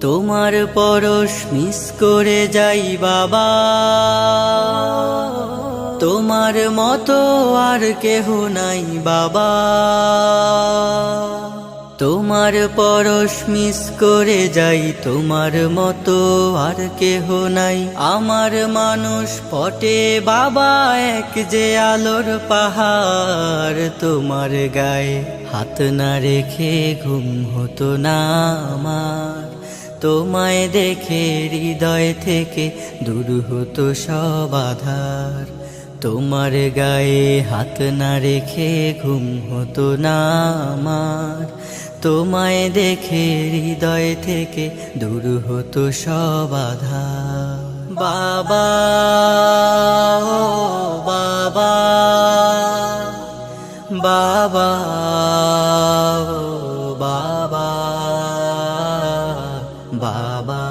তোমার পরশ মিস করে যাই বাবা, তোমার মতো আর কেহ নাই বাবা। তোমার পরশ মিস করে যাই, তোমার মতো আর কেহ নাই। আমার মানুষ পটে বাবা এক যে আলোর পাহাড়, তোমার গায়ে হাত না রেখে ঘুম হতো না আমার। তোমায় দেখে হৃদয় থেকে দূর হতো সব আধার, তোমার গায়ে হাত না রেখে ঘুম হতো না আমার। তোমায় দেখে হৃদয় থেকে দূর হতো সব আধার। বাবা ও বাবা, বাবা ও বাবা, বাবা।